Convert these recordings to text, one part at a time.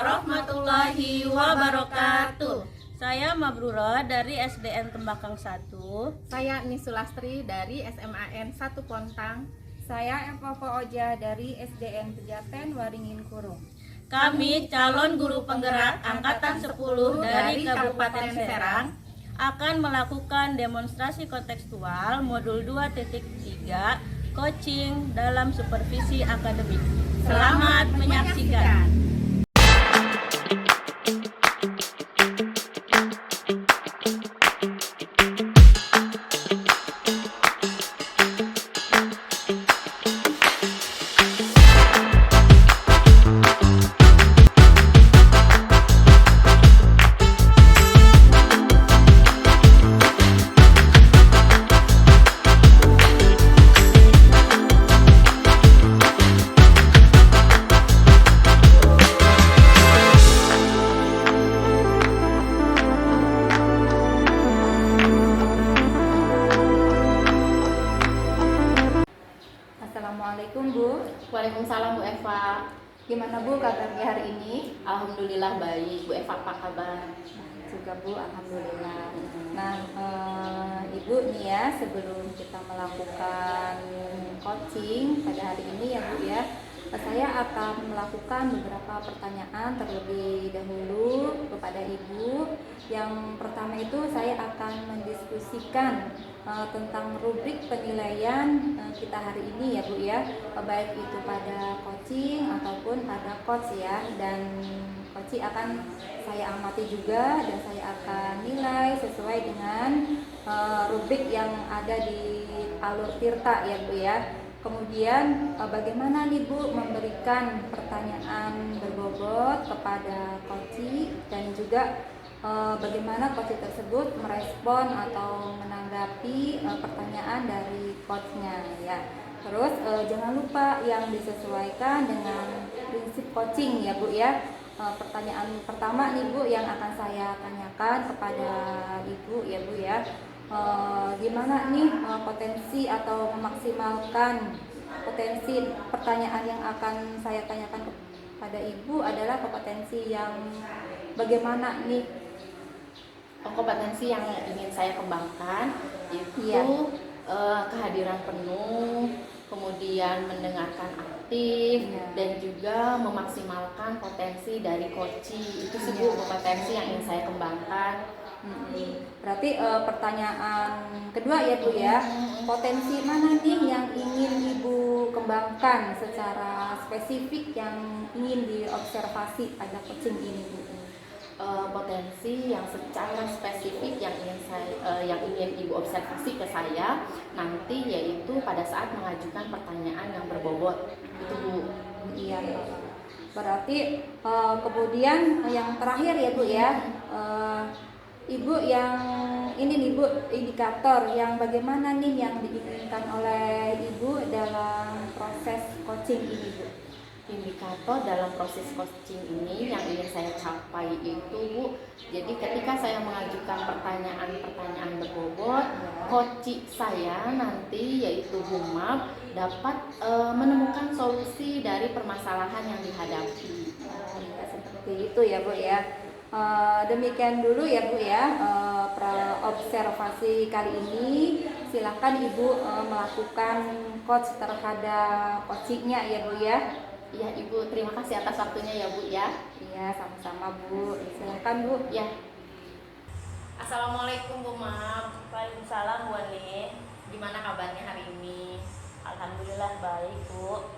warahmatullahi wabarakatuh. Saya Mabrura dari SDN Tembakang 1. Saya Nisulastri dari SMAN 1 Pontang. Saya Epopo Oja dari SDN Pejaten Waringin Kurung. Kami calon guru penggerak angkatan 10 dari Kabupaten Serang akan melakukan demonstrasi kontekstual modul 2.3 coaching dalam supervisi akademik. Selamat menyaksikan. Assalamualaikum Bu. Waalaikumsalam Bu Eva. Gimana Bu kabarnya hari ini? Alhamdulillah baik. Bu Eva apa kabar? Juga Bu, alhamdulillah. Nah, Ibu nih ya, sebelum kita melakukan coaching pada hari ini ya Bu ya, saya akan melakukan beberapa pertanyaan terlebih dahulu kepada Ibu. Yang pertama itu saya akan mendiskusikan tentang rubrik penilaian kita hari ini ya Bu ya, baik itu pada coaching ataupun pada coach ya, dan coaching akan saya amati juga dan saya akan nilai sesuai dengan rubrik yang ada di alur tirta ya Bu ya. Kemudian bagaimana nih Bu memberikan pertanyaan berbobot kepada coaching dan juga bagaimana coach tersebut merespon atau menanggapi pertanyaan dari coachnya ya. Terus jangan lupa yang disesuaikan dengan prinsip coaching ya Bu ya. Pertanyaan pertama nih Bu yang akan saya tanyakan kepada Ibu ya Bu ya. Gimana nih potensi atau memaksimalkan potensi pertanyaan yang akan saya tanyakan kepada Ibu adalah kompetensi yang bagaimana nih? Kompetensi yang ingin saya kembangkan itu kehadiran penuh, kemudian mendengarkan aktif, dan juga memaksimalkan potensi dari coaching. Itu sebuah kompetensi yang ingin saya kembangkan. Berarti pertanyaan kedua ya Bu ya, potensi mana nih yang ingin Ibu kembangkan secara spesifik yang ingin diobservasi pada coaching ini Bu? Potensi yang secara spesifik yang ingin Ibu observasi ke saya nanti, yaitu pada saat mengajukan pertanyaan yang berbobot itu Bu. Iya. Berarti kemudian yang terakhir ya Bu ya, Ibu yang ini nih Bu, indikator yang bagaimana nih yang diinginkan oleh Ibu dalam proses coaching ini Bu? Indikator dalam proses coaching ini yang ingin saya capai itu Bu, jadi ketika saya mengajukan pertanyaan-pertanyaan berbobot, coaching saya nanti yaitu Humab dapat menemukan solusi dari permasalahan yang dihadapi. Seperti itu ya Bu ya. Demikian dulu ya Bu ya observasi kali ini. Silahkan Ibu melakukan coach terhadap coachingnya ya Bu ya. Ya Ibu, terima kasih atas waktunya ya Bu ya. Iya, sama-sama Bu. Silahkan Bu. Ya. Assalamualaikum Bu Mam. Waalaikumsalam Bu Ani. Gimana kabarnya hari ini? Alhamdulillah baik Bu.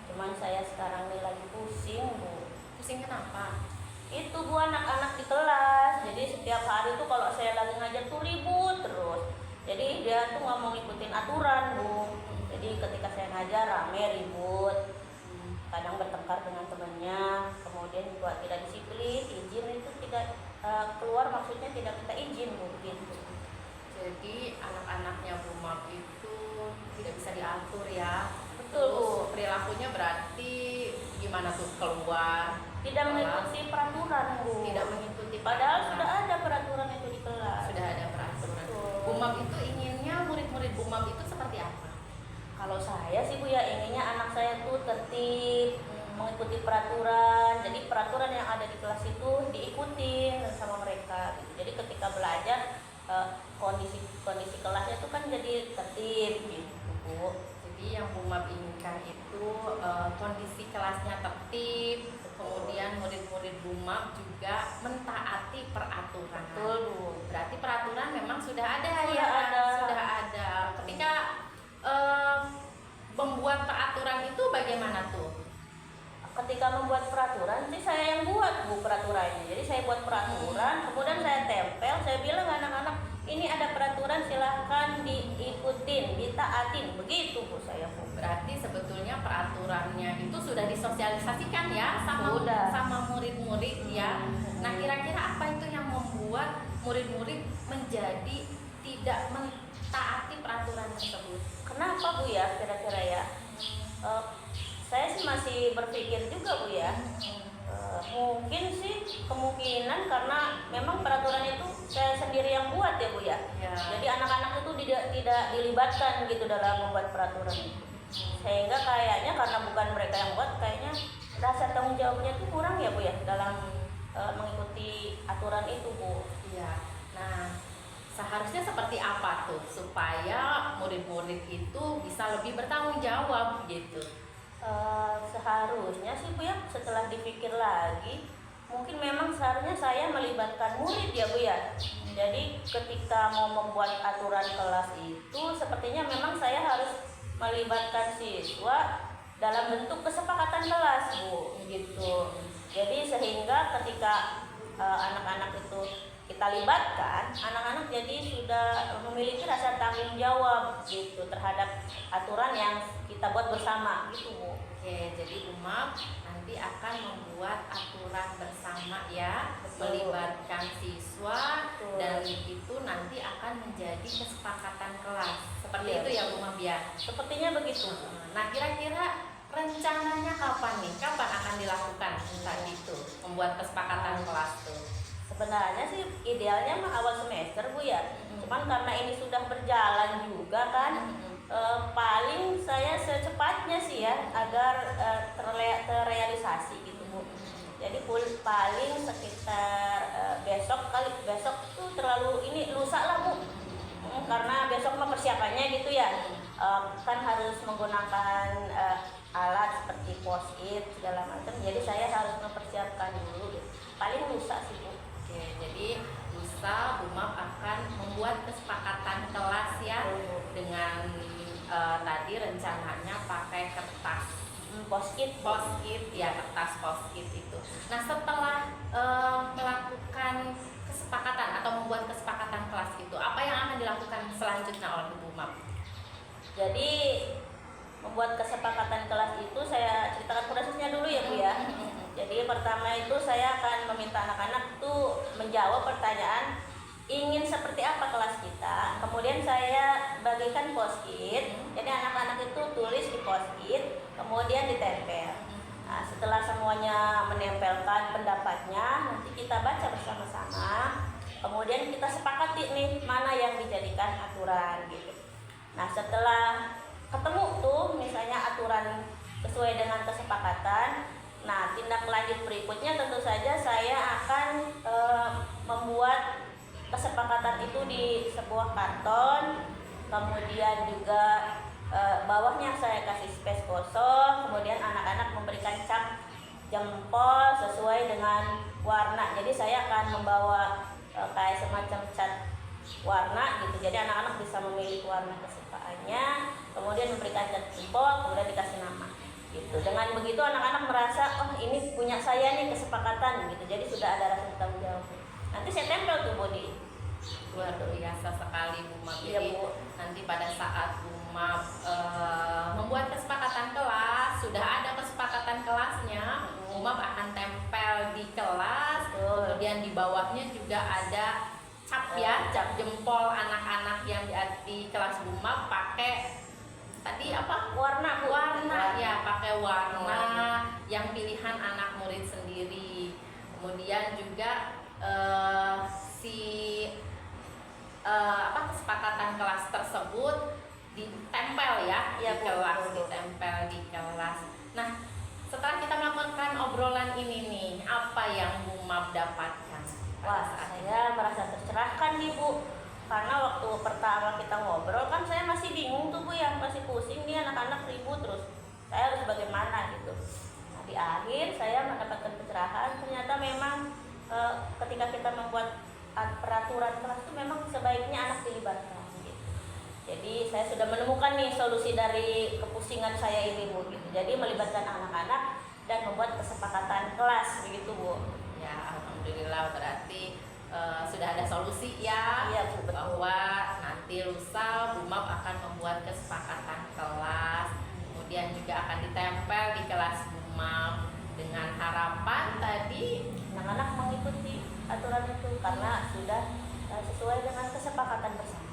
Cuman saya sekarang ini lagi pusing Bu. Pusing kenapa? Itu Bu, anak-anak di kelas. Jadi setiap hari tuh kalau saya lagi ngajar tuh ribut terus. Jadi dia tuh nggak mau ngikutin aturan Bu. Jadi ketika saya ngajar rame ribut. Kadang bertengkar dengan temannya, kemudian juga tidak disiplin, izin itu tidak keluar, maksudnya tidak minta izin Bu, begitu. Jadi anak-anaknya Bu Mam itu tidak bisa diatur ya. Betul Bu. Perilakunya berarti gimana tuh, keluar? Tidak mengikuti peraturan Bu. Tidak mengikuti. Padahal sudah ada peraturan itu di kelas. Sudah ada peraturan. Betul. Bu Mam itu inginnya murid-murid Bu Mam itu seperti apa? Kalau saya sih Bu ya inginnya anak saya tuh tertib, mengikuti peraturan. Jadi peraturan yang ada di kelas itu diikutin sama mereka gitu. Jadi ketika belajar kondisi kelasnya itu kan jadi tertib gitu Bu. Jadi yang Bu Mab inginkan itu kondisi kelasnya tertib, kemudian murid-murid Bu Mab juga mentaati peraturan. Betul Bu. Berarti peraturan memang sudah ada Sudah ya, ada. sudah ada. Ketika membuat peraturan itu bagaimana tuh? Ketika membuat peraturan sih saya yang buat Bu peraturannya. Jadi saya buat peraturan, kemudian saya tempel, saya bilang ke anak-anak, ini ada peraturan silahkan diikutin, ditaatin. Begitu Bu saya Bu. Berarti sebetulnya peraturannya itu sudah disosialisasikan ya Sudah. sama murid-murid ya. Nah, kira-kira apa itu yang membuat murid-murid menjadi tidak mentaati peraturan tersebut? Kenapa Bu ya kira-kira ya? Saya sih masih berpikir juga Bu ya. Mungkin sih kemungkinan karena memang peraturan itu saya sendiri yang buat ya Bu ya. Ya. Jadi anak-anak itu tidak dilibatkan gitu dalam membuat peraturan itu. Sehingga kayaknya karena bukan mereka yang buat, kayaknya rasa tanggung jawabnya itu kurang ya Bu ya dalam mengikuti aturan itu Bu. Iya. Nah, seharusnya seperti apa tuh supaya murid-murid itu bisa lebih bertanggung jawab gitu? Seharusnya sih Bu ya, setelah dipikir lagi, mungkin memang seharusnya saya melibatkan murid ya Bu ya. Jadi ketika mau membuat aturan kelas itu, sepertinya memang saya harus melibatkan siswa dalam bentuk kesepakatan kelas Bu, gitu. Jadi sehingga ketika anak-anak itu kita libatkan, anak-anak jadi sudah memiliki rasa tanggung jawab gitu terhadap aturan yang kita buat bersama gitu Bu. Oke, jadi Bu Mab nanti akan membuat aturan bersama ya, Betul. melibatkan siswa. Betul. Dan itu nanti akan menjadi kesepakatan kelas. Seperti Iya, itu ya betul. Bu Mab ya. Sepertinya begitu Bu. Nah, kira-kira rencananya kapan nih? Kapan akan dilakukan tadi itu membuat kesepakatan kelas tuh? Sebenarnya sih idealnya mah awal semester Bu ya. Cuman karena ini sudah berjalan juga kan, paling saya secepatnya sih ya agar terrealisasi gitu Bu. Jadi paling sekitar besok tuh terlalu ini lusa lah Bu. Karena besok mah persiapannya gitu ya. Kan harus menggunakan alat seperti post-it segala macam. Jadi saya harus mempersiapkan dulu gitu. Paling lusa sih Bu. Oke, jadi lusa Bu Mab akan membuat kesepakatan kelas ya dengan tadi rencananya pakai kertas Post-it ya, kertas post-it itu. Nah, setelah melakukan kesepakatan atau membuat kesepakatan kelas itu, apa yang akan dilakukan selanjutnya oleh Bu Mab? Jadi membuat kesepakatan kelas itu saya ceritakan prosesnya dulu ya Bu ya. Jadi pertama itu saya akan meminta anak-anak tuh menjawab pertanyaan ingin seperti apa kelas kita. Kemudian saya bagikan post-it. Jadi anak-anak itu tulis di post-it, kemudian ditempel. Nah, setelah semuanya menempelkan pendapatnya, nanti kita baca bersama-sama. Kemudian kita sepakati nih mana yang dijadikan aturan gitu. Nah, setelah ketemu tuh misalnya aturan sesuai dengan kesepakatan, nah tindak lanjut berikutnya tentu saja saya akan membuat kesepakatan itu di sebuah karton, kemudian juga bawahnya saya kasih space kosong, kemudian anak-anak memberikan cap jempol sesuai dengan warna. Jadi saya akan membawa kayak semacam cat warna gitu. Jadi anak-anak bisa memilih warna kesukaannya, kemudian memberikan cat jempol, kemudian dikasih nama. Gitu. Dengan begitu anak-anak merasa, oh ini punya saya nih kesepakatan gitu. Jadi sudah ada rasa tanggung jawab. Nanti saya tempel tuh body. Luar biasa sekali Bu Mab. Iya, Jadi Bu. nanti pada saat Bu Mab membuat kesepakatan kelas, sudah ada kesepakatan kelasnya, Bu Mab akan tempel di kelas. Betul. Kemudian di bawahnya juga ada cap ya, cap jempol anak-anak yang di kelas Bu Mab pakai tadi apa? Warna, Bu. Warna ya, pakai warna yang pilihan anak murid sendiri. Kemudian juga kesepakatan kelas tersebut ditempel ya, Iya, di Bu. kelas, Betul. ditempel di kelas. Nah, setelah kita melakukan obrolan ini nih, apa yang Bu Map dapatkan? Wah, saya merasa tercerahkan nih Bu. Karena waktu pertama kita ngobrol kan saya masih bingung tuh Bu ya, masih pusing nih anak-anak ribut terus. Saya harus bagaimana gitu. Nah, di akhir saya mendapatkan pencerahan. Ternyata memang ketika kita membuat peraturan kelas itu memang sebaiknya anak dilibatkan. Jadi saya sudah menemukan nih solusi dari kepusingan saya ini Bu. Gitu. Jadi melibatkan anak-anak dan membuat kesepakatan kelas begitu Bu. Ya, alhamdulillah berarti sudah ada solusi ya. Iya Bu, betul. Bahwa nanti lusa Bu Map akan membuat kesepakatan kelas, kemudian juga akan ditempel di kelas Bu Map dengan harapan tadi Anak-anak mengikuti aturan itu karena sudah sesuai dengan kesepakatan bersama.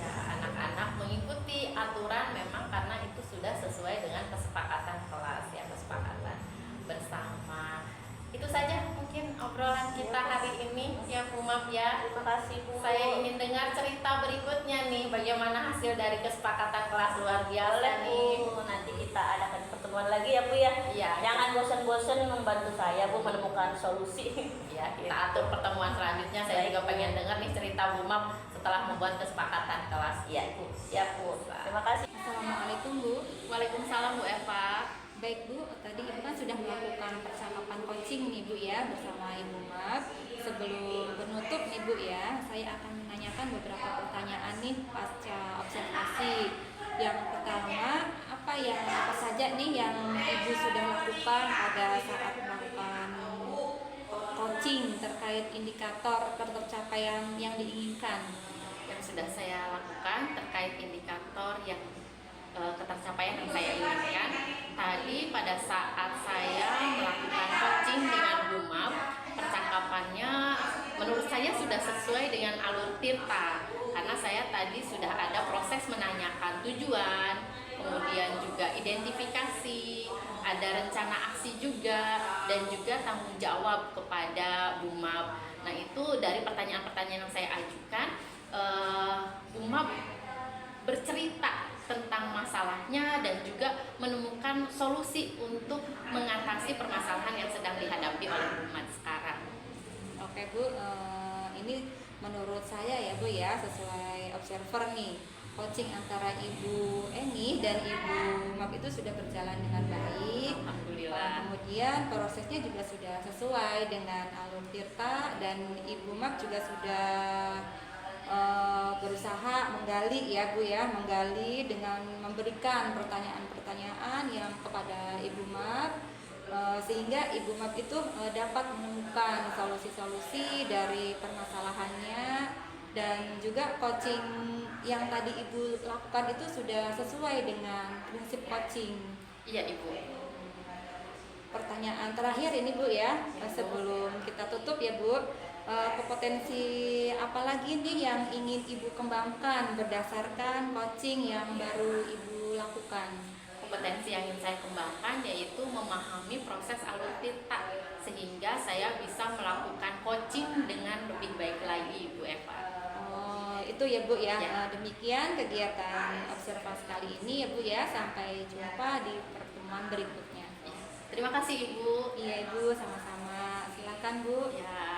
ya, anak-anak mengikuti aturan memang karena itu sudah sesuai dengan kesepakatan kelas ya, kesepakatan bersama. Itu saja mungkin obrolan kita hari ini ya Bu Map ya. Terima kasih Bu. Saya ingin dengar cerita berikutnya nih, bagaimana hasil dari kesepakatan kelas luar biasa Boleh nih. Bu, nanti kita adakan pertemuan lagi ya Bu ya. Iya. Jangan bosan-bosan membantu saya Bu menemukan solusi. Ya, kita atur pertemuan selanjutnya. Saya juga pengen dengar nih cerita Bu Map setelah membuat kesepakatan kelas. Iya Bu, siap Bu. Terima kasih. Assalamualaikum Bu. Waalaikumsalam Bu Eva. Baik Bu, tadi Ibu kan sudah melakukan percakapan coaching nih Bu ya bersama Ibu Map. Sebelum menutup nih Bu ya, saya akan menanyakan beberapa pertanyaan nih pasca observasi. Yang pertama, apa saja nih yang Ibu sudah lakukan pada saat melakukan coaching terkait indikator tercapaian yang diinginkan? Yang sudah saya lakukan terkait indikator yang ketercapaian yang saya inginkan tadi pada saat saya melakukan coaching dengan Bu Map, percakapannya menurut saya sudah sesuai dengan alur Tirta karena saya tadi sudah ada proses menanyakan tujuan, kemudian juga identifikasi, ada rencana aksi juga, dan juga tanggung jawab kepada Bu Map. Nah itu dari pertanyaan-pertanyaan yang saya ajukan, Bu Map bercerita tentang masalahnya dan juga menemukan solusi untuk mengatasi permasalahan yang sedang dihadapi oleh Bu Map sekarang. Oke Bu, ini menurut saya ya Bu ya, sesuai observer nih, coaching antara Ibu Eni dan Ibu Map itu sudah berjalan dengan baik. Alhamdulillah. Kemudian prosesnya juga sudah sesuai dengan alur Tirta dan Ibu Map juga sudah berusaha menggali ya Bu ya, menggali dengan memberikan pertanyaan-pertanyaan yang kepada Ibu Map sehingga Ibu Map itu dapat menemukan solusi-solusi dari permasalahannya dan juga coaching yang tadi Ibu lakukan itu sudah sesuai dengan prinsip coaching. Iya Ibu. Pertanyaan terakhir ini Bu ya, sebelum kita tutup ya Bu, kompetensi apa lagi nih yang ingin Ibu kembangkan berdasarkan coaching yang baru Ibu lakukan? Kompetensi yang ingin saya kembangkan yaitu memahami proses alur Tirta sehingga saya bisa melakukan coaching dengan lebih baik lagi Ibu Eva. Oh, itu ya Bu ya. Ya. Demikian kegiatan observasi kali ini ya Bu ya. Sampai jumpa di pertemuan berikutnya. Terima kasih Ibu. Iya Ibu, sama-sama. Silakan Bu. Ya.